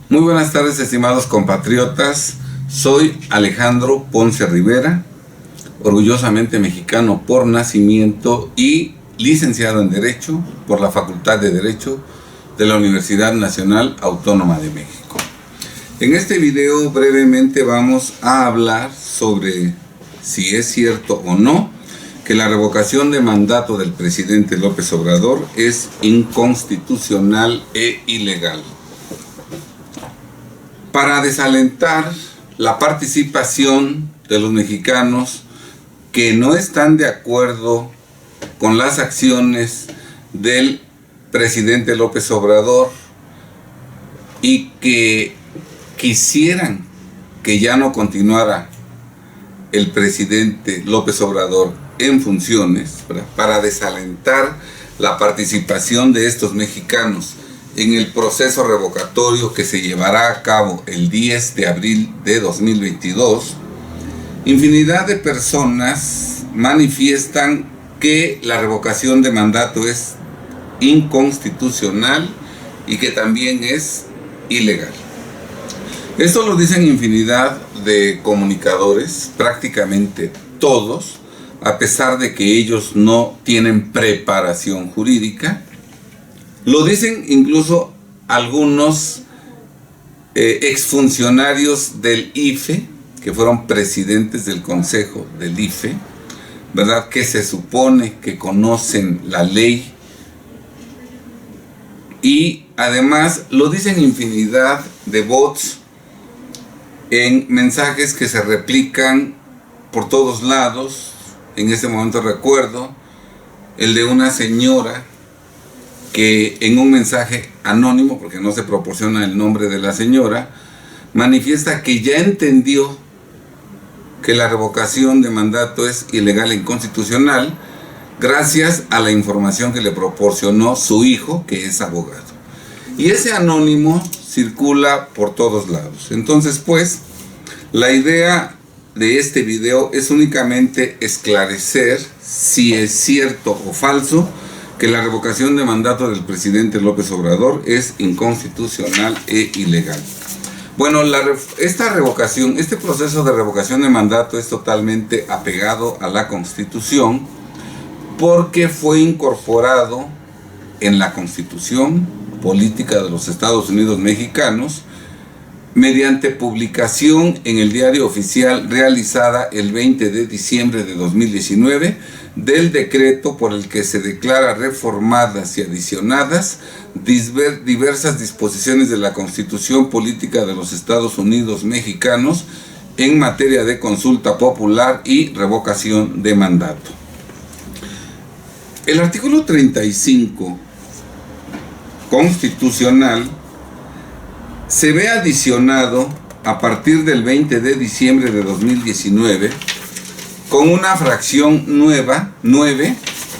Muy buenas tardes, estimados compatriotas. Soy Alejandro Ponce Rivera, orgullosamente mexicano por nacimiento y licenciado en Derecho por la Facultad de Derecho de la Universidad Nacional Autónoma de México. En este video brevemente vamos a hablar sobre si es cierto o no que la revocación de mandato del presidente López Obrador es inconstitucional e ilegal. Para desalentar la participación de los mexicanos que no están de acuerdo con las acciones del presidente López Obrador y que quisieran que ya no continuara el presidente López Obrador en funciones, para desalentar la participación de estos mexicanos en el proceso revocatorio que se llevará a cabo el 10 de abril de 2022, infinidad de personas manifiestan que la revocación de mandato es inconstitucional y que también es ilegal. Esto lo dicen infinidad de comunicadores, prácticamente todos, a pesar de que ellos no tienen preparación jurídica. Lo dicen incluso algunos exfuncionarios del IFE, que fueron presidentes del Consejo del IFE, ¿verdad? Que se supone que conocen la ley. Y además lo dicen infinidad de bots en mensajes que se replican por todos lados. En este momento recuerdo el de una señora que en un mensaje anónimo, porque no se proporciona el nombre de la señora, manifiesta que ya entendió que la revocación de mandato es ilegal e inconstitucional gracias a la información que le proporcionó su hijo, que es abogado. Y ese anónimo circula por todos lados. Entonces, pues, la idea de este video es únicamente esclarecer si es cierto o falso que la revocación de mandato del presidente López Obrador es inconstitucional e ilegal. Bueno, este proceso de revocación de mandato es totalmente apegado a la Constitución porque fue incorporado en la Constitución Política de los Estados Unidos Mexicanos mediante publicación en el Diario Oficial realizada el 20 de diciembre de 2019 del decreto por el que se declara reformadas y adicionadas diversas disposiciones de la Constitución Política de los Estados Unidos Mexicanos en materia de consulta popular y revocación de mandato. El artículo 35 constitucional se ve adicionado a partir del 20 de diciembre de 2019 con una fracción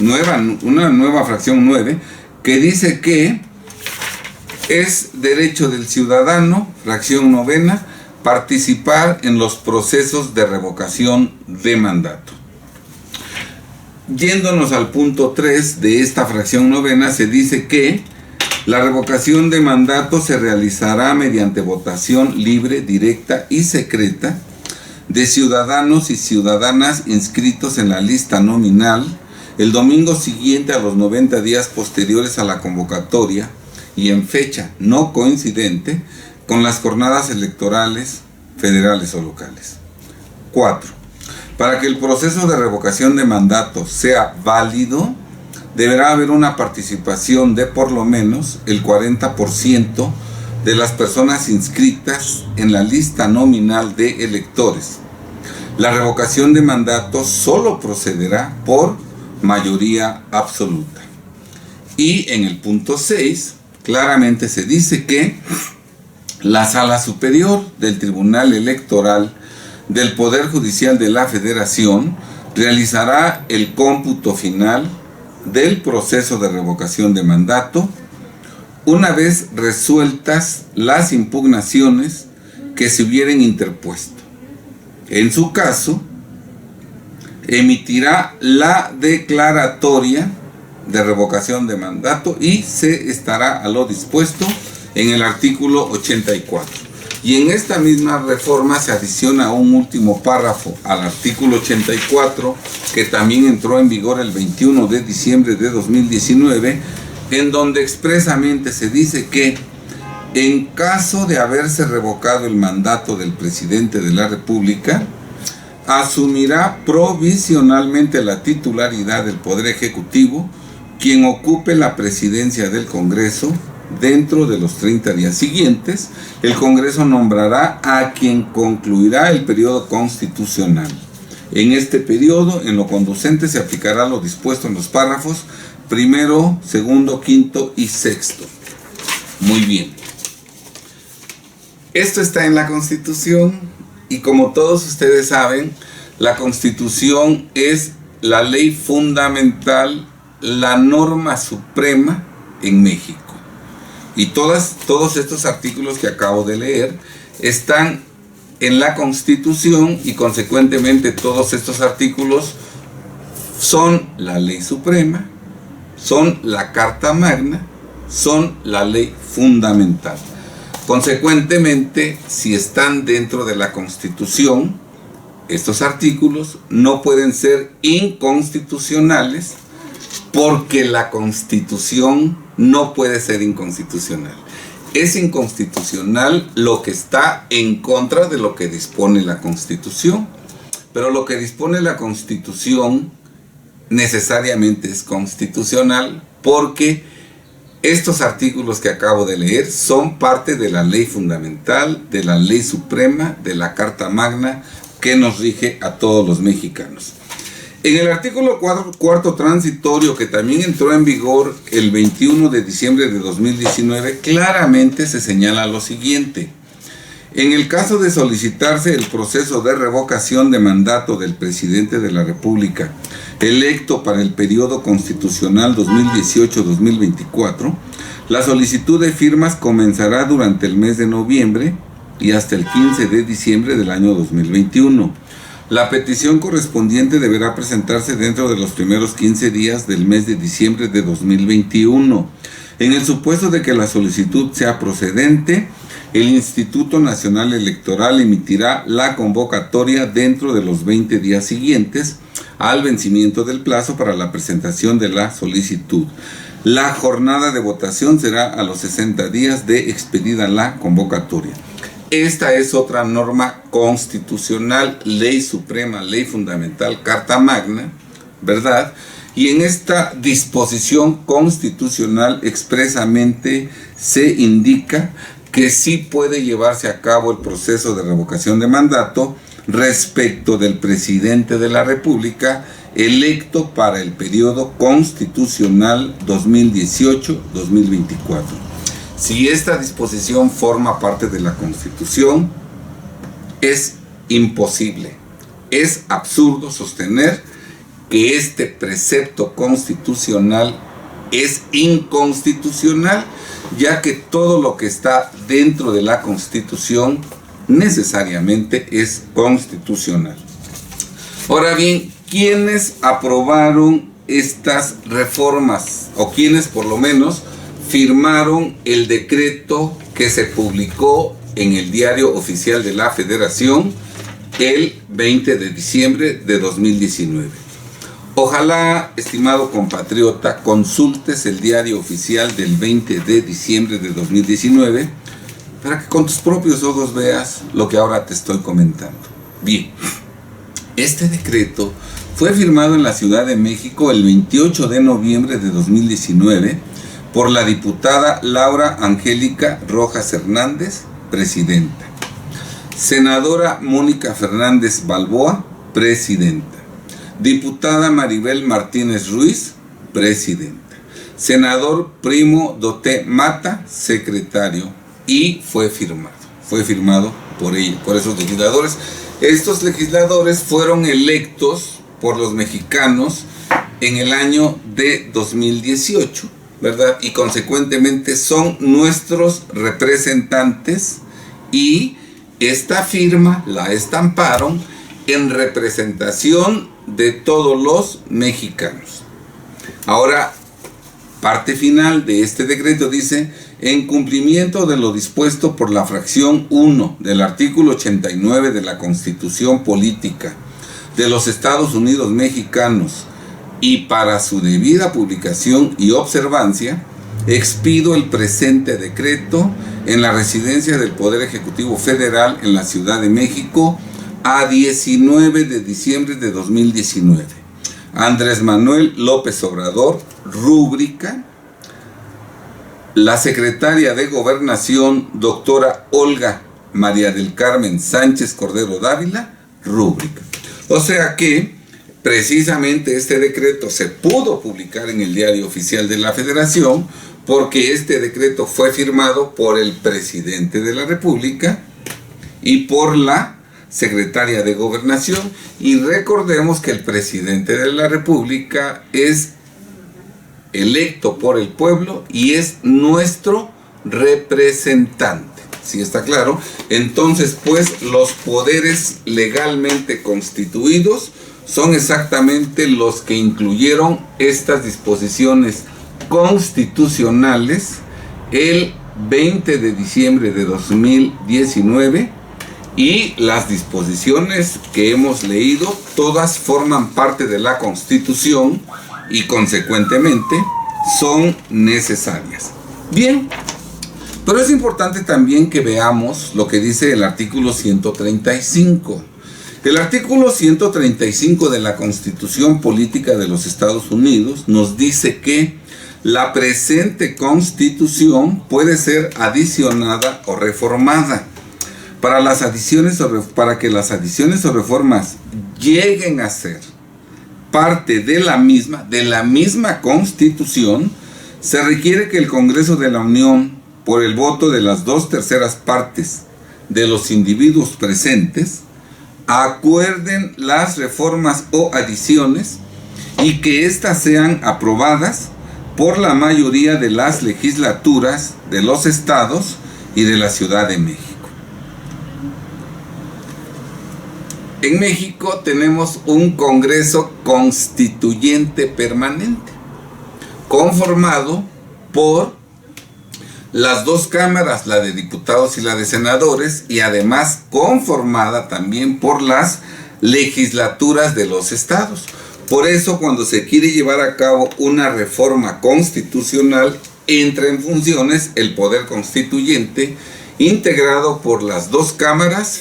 una nueva fracción 9, que dice que es derecho del ciudadano, fracción 9, participar en los procesos de revocación de mandato. Yéndonos al punto 3 de esta fracción 9, se dice que la revocación de mandato se realizará mediante votación libre, directa y secreta de ciudadanos y ciudadanas inscritos en la lista nominal el domingo siguiente a los 90 días posteriores a la convocatoria y en fecha no coincidente con las jornadas electorales federales o locales. 4. Para que el proceso de revocación de mandato sea válido, deberá haber una participación de por lo menos el 40% de las personas inscritas en la lista nominal de electores. La revocación de mandato solo procederá por mayoría absoluta. Y en el punto 6, claramente se dice que la Sala Superior del Tribunal Electoral del Poder Judicial de la Federación realizará el cómputo final del proceso de revocación de mandato una vez resueltas las impugnaciones que se hubieran interpuesto. En su caso, emitirá la declaratoria de revocación de mandato y se estará a lo dispuesto en el artículo 84. Y en esta misma reforma se adiciona un último párrafo al artículo 84, que también entró en vigor el 21 de diciembre de 2019, en donde expresamente se dice que en caso de haberse revocado el mandato del presidente de la República, asumirá provisionalmente la titularidad del Poder Ejecutivo quien ocupe la presidencia del Congreso. Dentro de los 30 días siguientes, el Congreso nombrará a quien concluirá el periodo constitucional. En este periodo, en lo conducente, se aplicará lo dispuesto en los párrafos primero, segundo, quinto y sexto. Muy bien. Esto está en la Constitución y como todos ustedes saben, la Constitución es la ley fundamental, la norma suprema en México. Y todos estos artículos que acabo de leer están en la Constitución y consecuentemente todos estos artículos son la ley suprema, son la Carta Magna, son la ley fundamental. Consecuentemente, si están dentro de la Constitución, estos artículos no pueden ser inconstitucionales porque la Constitución no puede ser inconstitucional. Es inconstitucional lo que está en contra de lo que dispone la Constitución, pero lo que dispone la Constitución necesariamente es constitucional porque estos artículos que acabo de leer son parte de la ley fundamental, de la ley suprema, de la Carta Magna que nos rige a todos los mexicanos. En el artículo cuarto transitorio, que también entró en vigor el 21 de diciembre de 2019, claramente se señala lo siguiente. En el caso de solicitarse el proceso de revocación de mandato del presidente de la República, electo para el periodo constitucional 2018-2024, la solicitud de firmas comenzará durante el mes de noviembre y hasta el 15 de diciembre del año 2021. La petición correspondiente deberá presentarse dentro de los primeros 15 días del mes de diciembre de 2021. En el supuesto de que la solicitud sea procedente, el Instituto Nacional Electoral emitirá la convocatoria dentro de los 20 días siguientes al vencimiento del plazo para la presentación de la solicitud. La jornada de votación será a los 60 días de expedida la convocatoria. Esta es otra norma constitucional, ley suprema, ley fundamental, Carta Magna, ¿verdad? Y en esta disposición constitucional expresamente se indica que sí puede llevarse a cabo el proceso de revocación de mandato respecto del presidente de la República electo para el periodo constitucional 2018-2024. Si esta disposición forma parte de la Constitución, es imposible, es absurdo sostener que este precepto constitucional es inconstitucional, ya que todo lo que está dentro de la Constitución necesariamente es constitucional. Ahora bien, ¿quiénes aprobaron estas reformas? O quienes por lo menos firmaron el decreto que se publicó en el Diario Oficial de la Federación el 20 de diciembre de 2019. Ojalá, estimado compatriota, consultes el Diario Oficial del 20 de diciembre de 2019 para que con tus propios ojos veas lo que ahora te estoy comentando. Bien, este decreto fue firmado en la Ciudad de México el 28 de noviembre de 2019 por la diputada Laura Angélica Rojas Hernández, presidenta. Senadora Mónica Fernández Balboa, presidenta. Diputada Maribel Martínez Ruiz, presidenta. Senador Primo Doté Mata, secretario. Y fue firmado por ella, por esos legisladores. Estos legisladores fueron electos por los mexicanos en el año de 2018, ¿verdad? Y consecuentemente son nuestros representantes y esta firma la estamparon en representación de todos los mexicanos. Ahora, parte final de este decreto dice: en cumplimiento de lo dispuesto por la fracción 1 del artículo 89 de la Constitución Política de los Estados Unidos Mexicanos y para su debida publicación y observancia, expido el presente decreto en la residencia del Poder Ejecutivo Federal en la Ciudad de México a 19 de diciembre de 2019. Andrés Manuel López Obrador, rúbrica. La secretaria de Gobernación, doctora Olga María del Carmen Sánchez Cordero Dávila, rúbrica. O sea que precisamente este decreto se pudo publicar en el Diario Oficial de la Federación porque este decreto fue firmado por el presidente de la República y por la secretaria de Gobernación. Y recordemos que el presidente de la República es electo por el pueblo y es nuestro representante. ¿Sí está claro? Entonces, pues, los poderes legalmente constituidos son exactamente los que incluyeron estas disposiciones constitucionales el 20 de diciembre de 2019, y las disposiciones que hemos leído todas forman parte de la Constitución y consecuentemente son necesarias. Bien, pero es importante también que veamos lo que dice el artículo 135. El artículo 135 de la Constitución Política de los Estados Unidos nos dice que la presente Constitución puede ser adicionada o reformada. Para que las adiciones o reformas lleguen a ser parte de la misma Constitución, se requiere que el Congreso de la Unión, por el voto de las 2/3 partes de los individuos presentes, acuerden las reformas o adiciones y que éstas sean aprobadas por la mayoría de las legislaturas de los estados y de la Ciudad de México. En México tenemos un Congreso Constituyente permanente, conformado por las dos cámaras, la de diputados y la de senadores, y además conformada también por las legislaturas de los estados. Por eso, cuando se quiere llevar a cabo una reforma constitucional, entra en funciones el poder constituyente, integrado por las dos cámaras,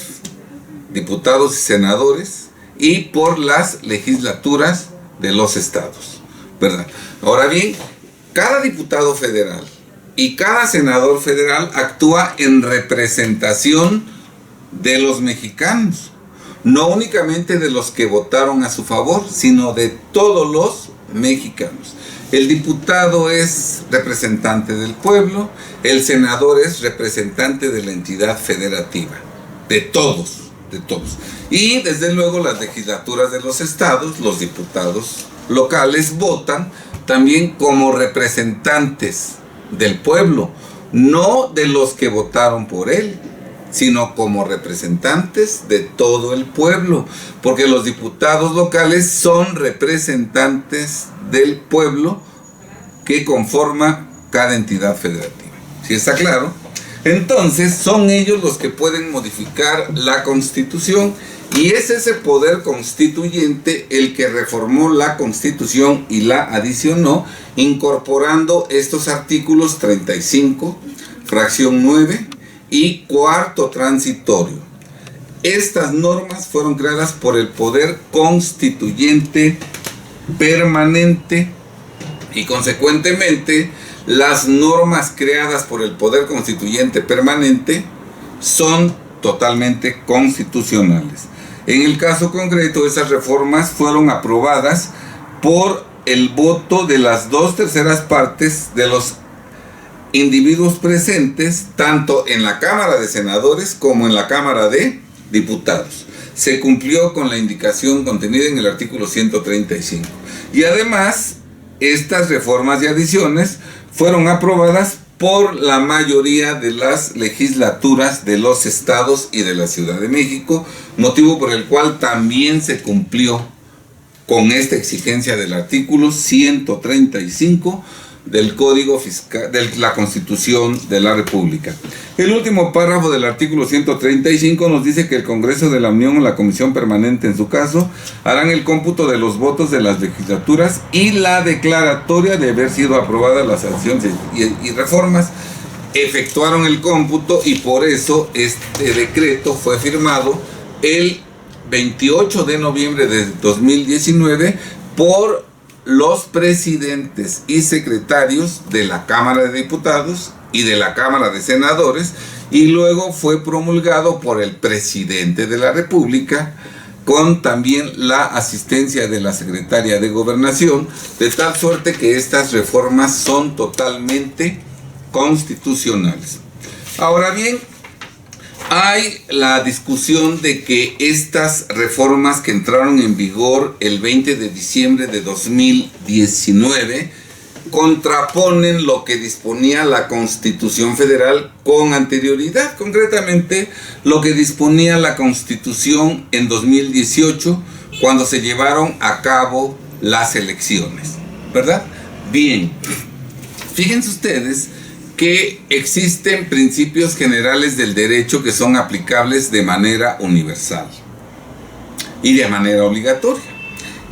diputados y senadores, y por las legislaturas de los estados, ¿verdad? Ahora bien, cada diputado federal y cada senador federal actúa en representación de los mexicanos, no únicamente de los que votaron a su favor, sino de todos los mexicanos. El diputado es representante del pueblo, el senador es representante de la entidad federativa, de todos. Y desde luego las legislaturas de los estados, los diputados locales votan también como representantes del pueblo, no de los que votaron por él, sino como representantes de todo el pueblo, porque los diputados locales son representantes del pueblo que conforma cada entidad federativa. ¿Sí está claro? Entonces son ellos los que pueden modificar la Constitución, y es ese poder constituyente el que reformó la Constitución y la adicionó, incorporando estos artículos 35, fracción 9 y cuarto transitorio. Estas normas fueron creadas por el poder constituyente permanente y consecuentemente las normas creadas por el poder constituyente permanente son totalmente constitucionales. En el caso concreto, esas reformas fueron aprobadas por el voto de las 2/3 partes de los individuos presentes, tanto en la Cámara de Senadores como en la Cámara de Diputados. Se cumplió con la indicación contenida en el artículo 135. Y además, estas reformas y adiciones fueron aprobadas por la mayoría de las legislaturas de los estados y de la Ciudad de México, motivo por el cual también se cumplió con esta exigencia del artículo 135 del Código Fiscal, de la Constitución de la República. El último párrafo del artículo 135 nos dice que el Congreso de la Unión o la Comisión Permanente, en su caso, harán el cómputo de los votos de las legislaturas y la declaratoria de haber sido aprobadas las sanciones y reformas. Efectuaron el cómputo y por eso este decreto fue firmado el 28 de noviembre de 2019 por los presidentes y secretarios de la Cámara de Diputados y de la Cámara de Senadores, y luego fue promulgado por el presidente de la República, con también la asistencia de la Secretaria de Gobernación, de tal suerte que estas reformas son totalmente constitucionales. Ahora bien, hay la discusión de que estas reformas que entraron en vigor el 20 de diciembre de 2019 contraponen lo que disponía la Constitución Federal con anterioridad, concretamente lo que disponía la Constitución en 2018 cuando se llevaron a cabo las elecciones, ¿verdad? Bien, fíjense ustedes que existen principios generales del derecho que son aplicables de manera universal y de manera obligatoria.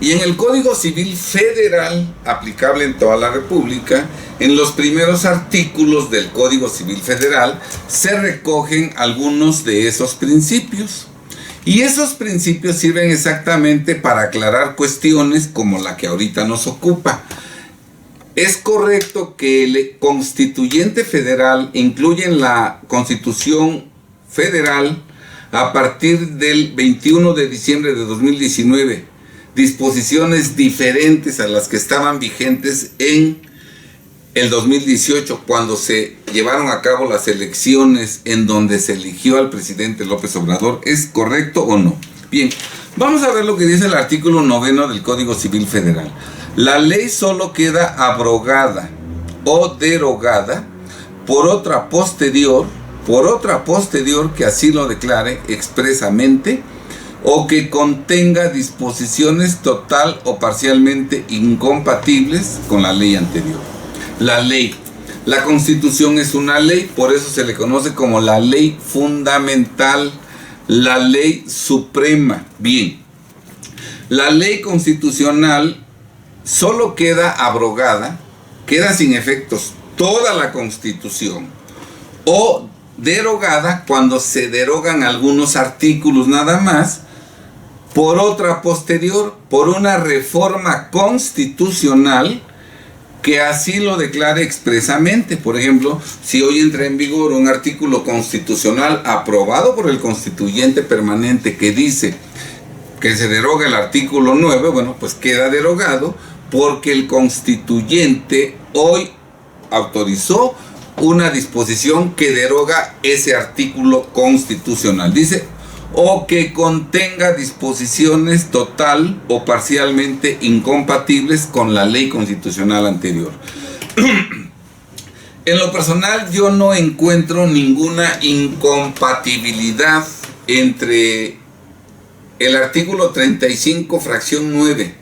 Y en el Código Civil Federal, aplicable en toda la República, en los primeros artículos del Código Civil Federal se recogen algunos de esos principios. Y esos principios sirven exactamente para aclarar cuestiones como la que ahorita nos ocupa. Es correcto que el constituyente federal incluye en la Constitución Federal, a partir del 21 de diciembre de 2019, disposiciones diferentes a las que estaban vigentes en el 2018, cuando se llevaron a cabo las elecciones en donde se eligió al presidente López Obrador. ¿Es correcto o no? Bien, vamos a ver lo que dice el artículo 9 del Código Civil Federal. La ley solo queda abrogada o derogada por otra posterior que así lo declare expresamente o que contenga disposiciones total o parcialmente incompatibles con la ley anterior. La ley. La Constitución es una ley, por eso se le conoce como la ley fundamental, la ley suprema. Bien, la ley constitucional solo queda abrogada, queda sin efectos toda la Constitución, o derogada cuando se derogan algunos artículos nada más, por otra posterior, por una reforma constitucional que así lo declare expresamente. Por ejemplo, si hoy entra en vigor un artículo constitucional aprobado por el constituyente permanente que dice que se deroga el artículo 9, bueno, pues queda derogado porque el constituyente hoy autorizó una disposición que deroga ese artículo constitucional. Dice, o que contenga disposiciones total o parcialmente incompatibles con la ley constitucional anterior. En lo personal, yo no encuentro ninguna incompatibilidad entre el artículo 35, fracción 9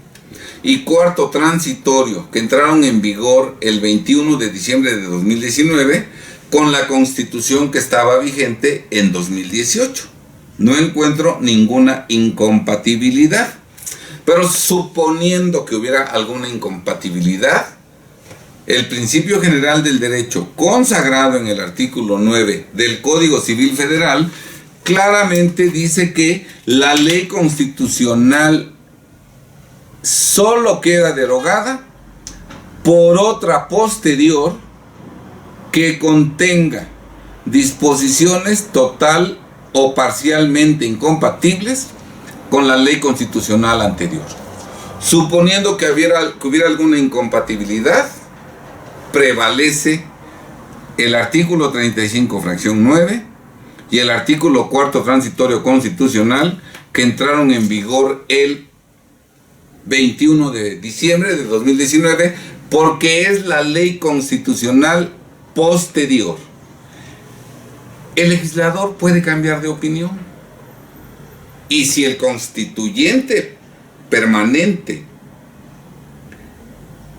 y cuarto transitorio, que entraron en vigor el 21 de diciembre de 2019, con la Constitución que estaba vigente en 2018. No encuentro ninguna incompatibilidad. Pero suponiendo que hubiera alguna incompatibilidad, el principio general del derecho, consagrado en el artículo 9 del Código Civil Federal, claramente dice que la ley constitucional solo queda derogada por otra posterior que contenga disposiciones total o parcialmente incompatibles con la ley constitucional anterior. Suponiendo que hubiera alguna incompatibilidad, prevalece el artículo 35, fracción 9 y el artículo cuarto transitorio constitucional, que entraron en vigor el 21 de diciembre de 2019, porque es la ley constitucional posterior. El legislador puede cambiar de opinión, y si el constituyente permanente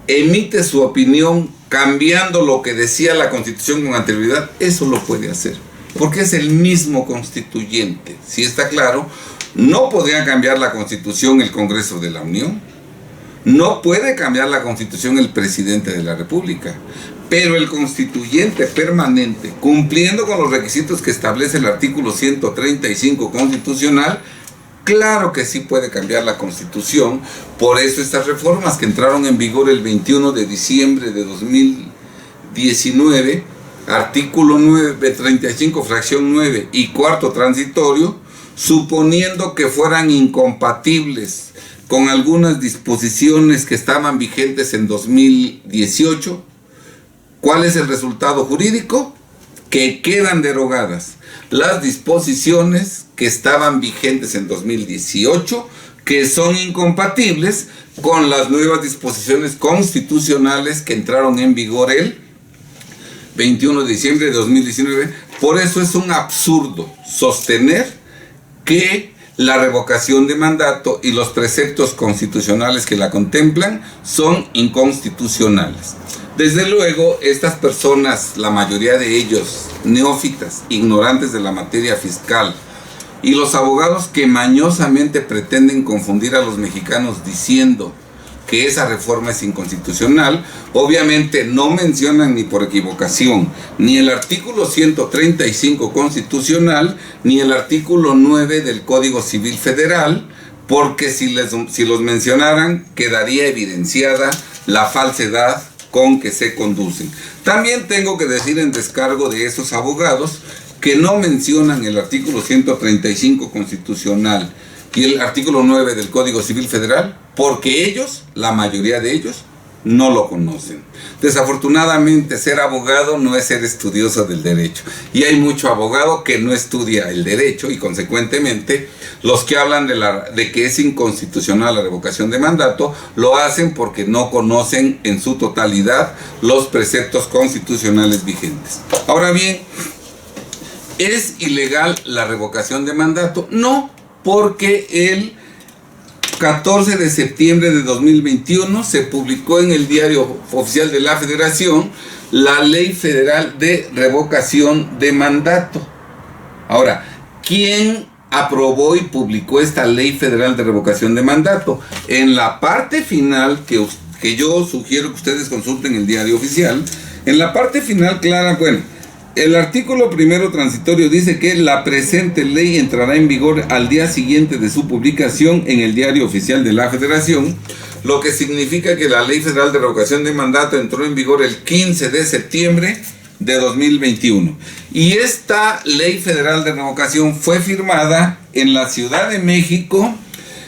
emite su opinión cambiando lo que decía la Constitución con anterioridad, eso lo puede hacer, porque es el mismo constituyente. Si está claro, no podría cambiar la Constitución el Congreso de la Unión, no puede cambiar la Constitución el presidente de la República, pero el constituyente permanente, cumpliendo con los requisitos que establece el artículo 135 constitucional, claro que sí puede cambiar la Constitución. Por eso estas reformas que entraron en vigor el 21 de diciembre de 2019, artículo 35, fracción 9 y cuarto transitorio, suponiendo que fueran incompatibles con algunas disposiciones que estaban vigentes en 2018, ¿cuál es el resultado jurídico? Que quedan derogadas las disposiciones que estaban vigentes en 2018, que son incompatibles con las nuevas disposiciones constitucionales que entraron en vigor el 21 de diciembre de 2019. Por eso es un absurdo sostener que la revocación de mandato y los preceptos constitucionales que la contemplan son inconstitucionales. Desde luego, estas personas, la mayoría de ellos neófitas, ignorantes de la materia fiscal, y los abogados que mañosamente pretenden confundir a los mexicanos diciendo que esa reforma es inconstitucional, obviamente no mencionan ni por equivocación ni el artículo 135 constitucional ni el artículo 9 del Código Civil Federal, porque si los mencionaran quedaría evidenciada la falsedad con que se conducen. También tengo que decir en descargo de esos abogados que no mencionan el artículo 135 constitucional y el artículo 9 del Código Civil Federal, porque ellos, la mayoría de ellos, no lo conocen. Desafortunadamente, ser abogado no es ser estudioso del derecho. Y hay mucho abogado que no estudia el derecho y, consecuentemente, los que hablan de que es inconstitucional la revocación de mandato, lo hacen porque no conocen en su totalidad los preceptos constitucionales vigentes. Ahora bien, ¿es ilegal la revocación de mandato? No, porque el 14 de septiembre de 2021 se publicó en el Diario Oficial de la Federación la Ley Federal de Revocación de Mandato. Ahora, ¿quién aprobó y publicó esta Ley Federal de Revocación de Mandato? En la parte final, que yo sugiero que ustedes consulten el Diario Oficial, en la parte final clara, el artículo primero transitorio dice que la presente ley entrará en vigor al día siguiente de su publicación en el Diario Oficial de la Federación, lo que significa que la Ley Federal de Revocación de Mandato entró en vigor el 15 de septiembre de 2021. Y esta Ley Federal de Revocación fue firmada en la Ciudad de México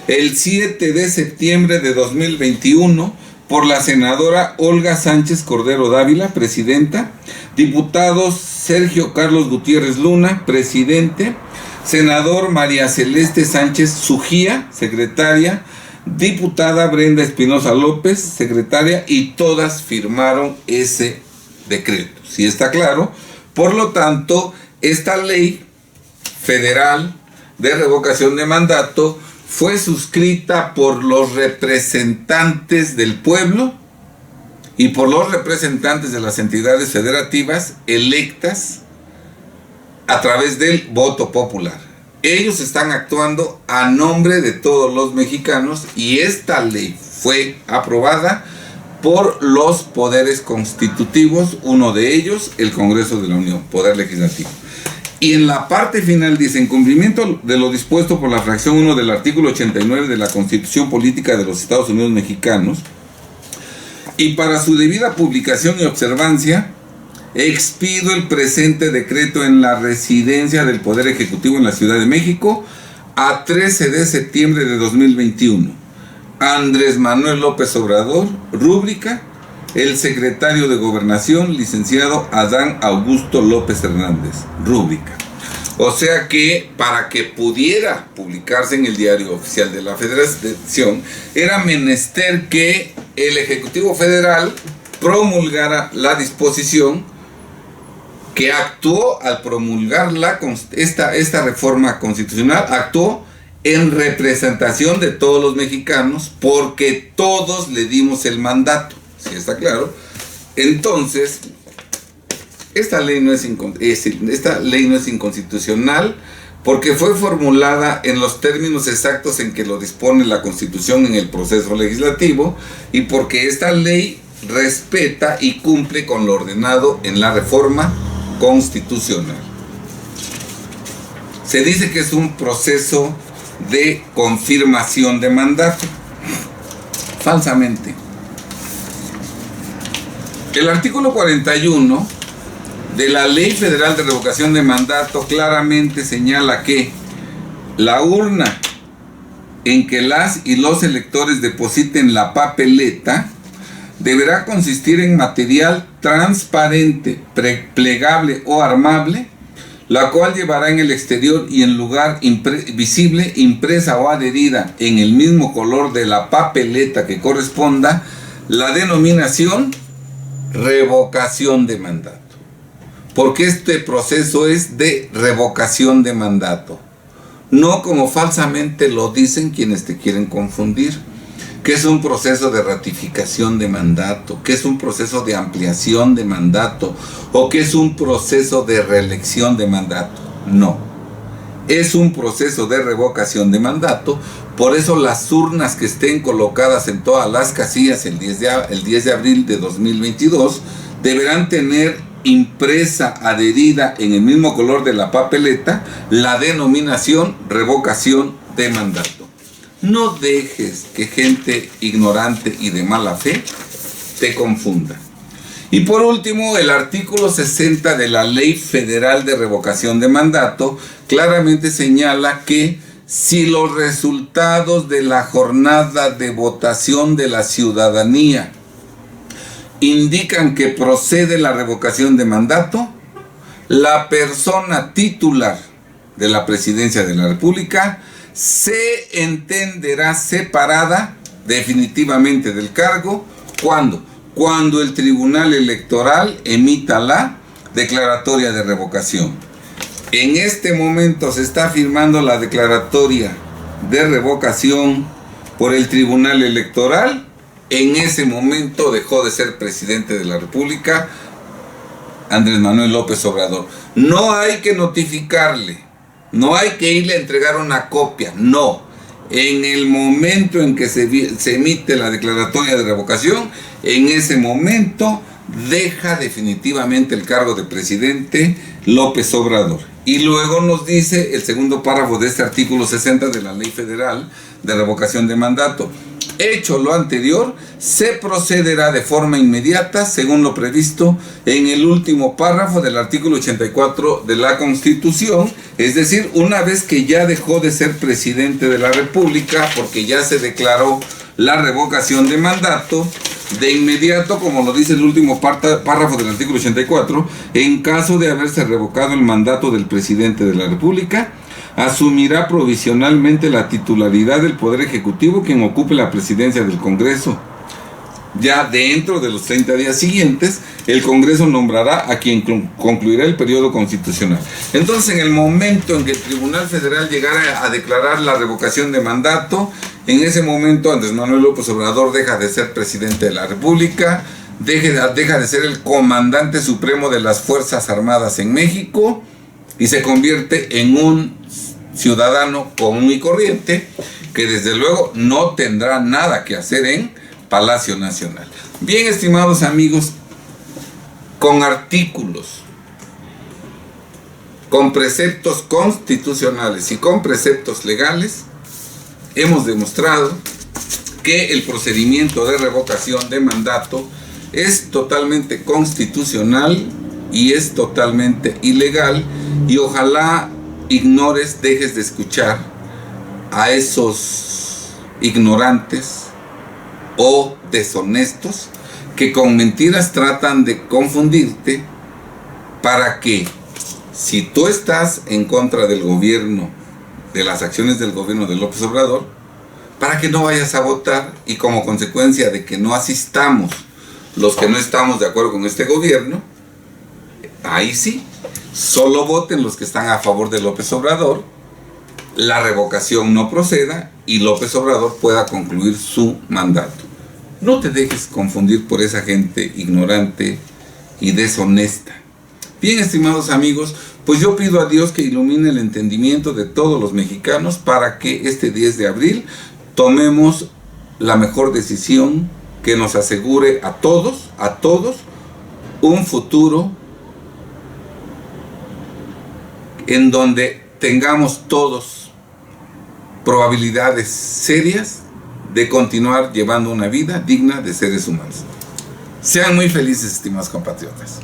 el 7 de septiembre de 2021 por la senadora Olga Sánchez Cordero Dávila, presidenta, diputados Sergio Carlos Gutiérrez Luna, presidente, senador María Celeste Sánchez Sujía, secretaria, diputada Brenda Espinosa López, secretaria, y todas firmaron ese decreto. ¿Sí está claro? Por lo tanto, esta ley federal de revocación de mandato fue suscrita por los representantes del pueblo y por los representantes de las entidades federativas electas a través del voto popular. Ellos están actuando a nombre de todos los mexicanos y esta ley fue aprobada por los poderes constitutivos, uno de ellos el Congreso de la Unión, Poder Legislativo. Y en la parte final dice, en cumplimiento de lo dispuesto por la fracción 1 del artículo 89 de la Constitución Política de los Estados Unidos Mexicanos, y para su debida publicación y observancia, expido el presente decreto en la residencia del Poder Ejecutivo en la Ciudad de México a 13 de septiembre de 2021. Andrés Manuel López Obrador, rúbrica, el secretario de Gobernación, licenciado Adán Augusto López Hernández, rúbrica. O sea que para que pudiera publicarse en el Diario Oficial de la Federación, era menester que el Ejecutivo Federal promulgara la disposición que actuó al promulgar esta reforma constitucional, actuó en representación de todos los mexicanos, porque todos le dimos el mandato. ¿Sí está claro? Entonces, esta ley no es inconstitucional porque fue formulada en los términos exactos en que lo dispone la Constitución en el proceso legislativo y porque esta ley respeta y cumple con lo ordenado en la reforma constitucional. Se dice que es un proceso de confirmación de mandato. Falsamente. El artículo 41 de la Ley Federal de Revocación de Mandato claramente señala que la urna en que las y los electores depositen la papeleta deberá consistir en material transparente, plegable o armable, la cual llevará en el exterior y en lugar visible, impresa o adherida en el mismo color de la papeleta que corresponda, la denominación revocación de mandato. Porque este proceso es de revocación de mandato. No como falsamente lo dicen quienes te quieren confundir, que es un proceso de ratificación de mandato, que es un proceso de ampliación de mandato, o que es un proceso de reelección de mandato. No. Es un proceso de revocación de mandato. Por eso las urnas que estén colocadas en todas las casillas el 10 de abril de 2022 deberán tener impresa, adherida en el mismo color de la papeleta, la denominación revocación de mandato. No dejes que gente ignorante y de mala fe te confunda. Y por último, el artículo 60 de la Ley Federal de Revocación de Mandato claramente señala que si los resultados de la jornada de votación de la ciudadanía indican que procede la revocación de mandato, la persona titular de la Presidencia de la República se entenderá separada definitivamente del cargo. ¿Cuándo? Cuando el Tribunal Electoral emita la declaratoria de revocación. En este momento se está firmando la declaratoria de revocación por el Tribunal Electoral. En ese momento dejó de ser presidente de la República Andrés Manuel López Obrador. No hay que notificarle, no hay que irle a entregar una copia, no. En el momento en que se emite la declaratoria de revocación, en ese momento deja definitivamente el cargo de presidente López Obrador. Y luego nos dice el segundo párrafo de este artículo 60 de la Ley Federal de Revocación de Mandato: hecho lo anterior, se procederá de forma inmediata según lo previsto en el último párrafo del artículo 84 de la Constitución, es decir, una vez que ya dejó de ser presidente de la República, porque ya se declaró la revocación de mandato, de inmediato, como lo dice el último párrafo del artículo 84, en caso de haberse revocado el mandato del presidente de la República, asumirá provisionalmente la titularidad del Poder Ejecutivo quien ocupe la presidencia del Congreso. Ya dentro de los 30 días siguientes, el Congreso nombrará a quien concluirá el periodo constitucional. Entonces, en el momento en que el Tribunal Federal llegara a declarar la revocación de mandato, en ese momento Andrés Manuel López Obrador deja de ser presidente de la República, deja de ser el comandante supremo de las Fuerzas Armadas en México y se convierte en un ciudadano común y corriente que desde luego no tendrá nada que hacer en Palacio Nacional. Bien, estimados amigos, con artículos, con preceptos constitucionales y con preceptos legales, hemos demostrado que el procedimiento de revocación de mandato es totalmente constitucional y es totalmente ilegal, y ojalá ignores, dejes de escuchar a esos ignorantes o deshonestos que con mentiras tratan de confundirte para que, si tú estás en contra del gobierno, de las acciones del gobierno de López Obrador, para que no vayas a votar, y como consecuencia de que no asistamos los que no estamos de acuerdo con este gobierno, ahí sí, solo voten los que están a favor de López Obrador, la revocación no proceda y López Obrador pueda concluir su mandato. No te dejes confundir por esa gente ignorante y deshonesta. Bien, estimados amigos, pues yo pido a Dios que ilumine el entendimiento de todos los mexicanos para que este 10 de abril tomemos la mejor decisión que nos asegure a todos, un futuro en donde tengamos todos probabilidades serias de continuar llevando una vida digna de seres humanos. Sean muy felices, estimados compatriotas.